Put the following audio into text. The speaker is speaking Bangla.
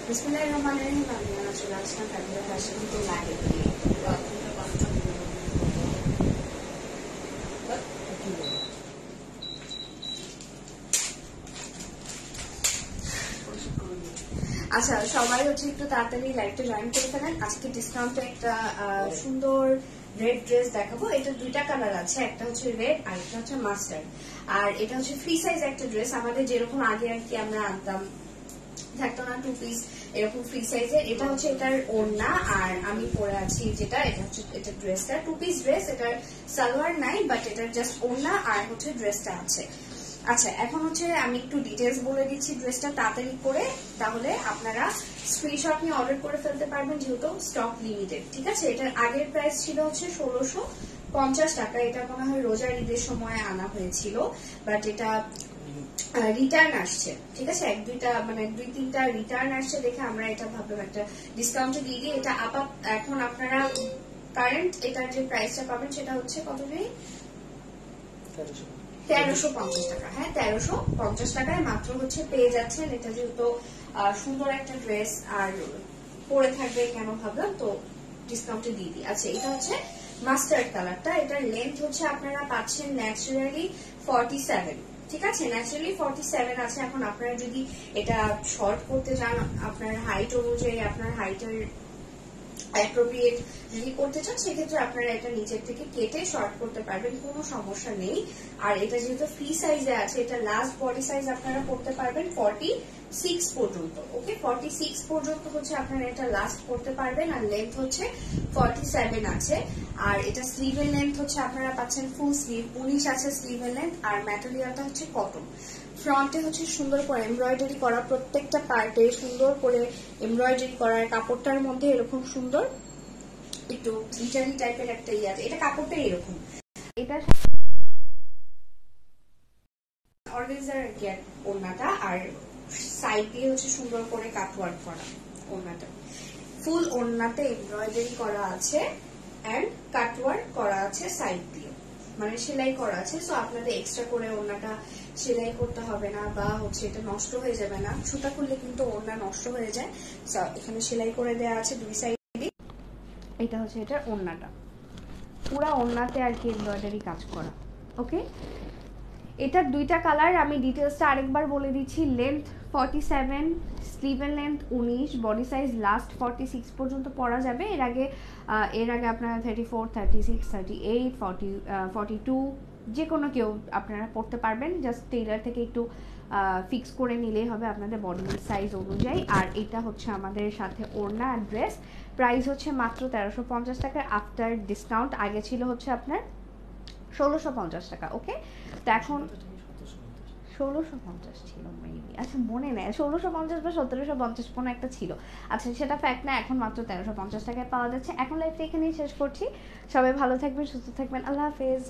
বিসমিল্লাহিররহমানিররহিম। আমি চলে আসলাম ফ্যামিলি ফ্যাশন টু লাইভ। আচ্ছা, সবাই হচ্ছে একটু তাড়াতাড়ি লাইভটা জয়েন করে ফেলেন। আজকে ডিসকাউন্টে একটা সুন্দর রেড ড্রেস দেখাবো। এটা দুইটা কালার আছে, একটা হচ্ছে রেড আর একটা হচ্ছে মাস্টার্ড। আর এটা হচ্ছে ফ্রি সাইজ একটা ড্রেস, আমাদের যেরকম আগে আর কি আমরা আনতাম, থাকতো না টু পিস এরকম ফ্রি সাইজের। এটা হচ্ছে এটার ওড়না, আর আমি পরে আছি যেটা, এটা হচ্ছে এটা ড্রেসটা টু পিস ড্রেস। এটার সালোয়ার নাই, বাট এটার জাস্ট ওড়না আর হচ্ছে ড্রেসটা আছে। আচ্ছা, এখন হচ্ছে আমি একটু ডিটেলস বলে দিচ্ছি ড্রেসটা তাড়াতাড়ি করে, তাহলে আপনারা স্ক্রিনশট নিয়ে অর্ডার করে ফেলতে পারবেন, যেহেতু স্টক লিমিটেড। ঠিক আছে, এটার আগের প্রাইস ছিল হচ্ছে 1650 টাকা। এটা মনে হয় রোজার ঈদের সময় আনা হয়েছিল, বাট এটা রিটার্ন আসছে। ঠিক আছে, এক দুইটা মানে দুই তিনটা রিটার্ন আসছে দেখে আমরা এটা ভাবলাম একটা ডিসকাউন্টে দিয়ে দিই। এটা এখন আপনারা কারেন্ট এটার যে প্রাইসটা পাবেন সেটা হচ্ছে কত নেই, 1350 টাকা। হ্যাঁ, 1350 টাকায় মাত্র হচ্ছে পেয়ে যাচ্ছেন। এটা যেহেতু সুন্দর একটা ড্রেস আর পরে থাকবে কেন ভাবলাম, তো ডিসকাউন্টে দিয়ে দিই। আচ্ছা, এটা হচ্ছে মাস্টার্ড কালারটা। এটার লেন্থ হচ্ছে আপনারা পাচ্ছেন ন্যাচারালি 47। ঠিক আছে, ন্যাচারালি 47 আছে। এখন আপনারা যদি এটা শর্ট করতে চান, আপনার হাইট অনুযায়ী, আপনার হাইটের অ্যাপ্রোপ্রিয়েট যদি করতে চান, সেক্ষেত্রে আপনারা এটা নিচের থেকে কেটে শর্ট করতে পারবেন, কোনো সমস্যা নেই। আর এটা যেহেতু ফ্রি সাইজে আছে, এটা লাস্ট বডি সাইজ আপনারা করতে পারবেন 46 পর্যন্ত। ওকে, 46 পর্যন্ত হচ্ছে আপনারা এটা লাস্ট করতে পারবেন। আর লেন্থ হচ্ছে 47 আছে। আর এটা স্লিভের লেন্থ হচ্ছে আপনারা পাচ্ছেন ফুল স্লিভ, 19 আছে স্লিভের লেন্থ। আর ম্যাটেরিয়ালটা হচ্ছে কটন। ফ্রন্টে হচ্ছে সুন্দর করে এমব্রয়ডারি করা, প্রত্যেকটা পার্টে সুন্দর করে এমব্রয়ডারি করা। কাপড়টার মধ্যে এরকম সুন্দর একটু গ্লিটারি টাইপের একটা ইয়ে আছে। এটা কাপড়টা এরকম, এটা অর্গানজার ওড়নাটা, আর সাইড দিয়ে হচ্ছে সুন্দর করে কাটওয়ার্ক করা ওড়নাটা। ফুল ওড়নাতে এমব্রয়ডারি করা আছে এন্ড কাটওয়ার্ক করা আছে সাইড দিয়ে, মানে সেলাই করা আছে। সো আপনাদের এক্সট্রা করে ওড়নাটা সেলাই করতে হবে না, বা হচ্ছে এটা নষ্ট হয়ে যাবে না। সুতা খুললে কিন্তু ওড়না নষ্ট হয়ে যায়। সো এখানে সেলাই করে দেওয়া আছে দুই সাইডে। এটা হচ্ছে এটার ওড়নাটা, পুরা ওড়নাতে আর কি এমব্রয়ডারি কাজ করা। ওকে, এটার দুইটা কালার, আমি ডিটেলসটা আরেকবার বলে দিচ্ছি। লেন্থ 47, স্লিভের লেন্থ 19, বডি সাইজ লাস্ট 46 পর্যন্ত পরা যাবে। এর আগে আপনারা 34, 36, 38, 40, 42 যে কোনো কেউ আপনারা পড়তে পারবেন। জাস্ট টেইলার থেকে একটু ফিক্স করে নিলেই হবে আপনাদের বডি সাইজ অনুযায়ী। আর এটা হচ্ছে আমাদের সাথে ওড়না আর ড্রেস। প্রাইস হচ্ছে মাত্র 1350 টাকা আফটার ডিসকাউন্ট। আগে ছিল হচ্ছে আপনার 1650 টাকা। ওকে, তো এখন 1650 ছিল মেবি, আচ্ছা মনে নেই, 1650 বা 1750 কোনো একটা ছিল। আচ্ছা, সেটা ফ্যাক্ট না, এখন মাত্র 1350 টাকায় পাওয়া যাচ্ছে। এখন লাইভটা এখানেই শেষ করছি। সবাই ভালো থাকবেন, সুস্থ থাকবেন, আল্লাহ হাফেজ।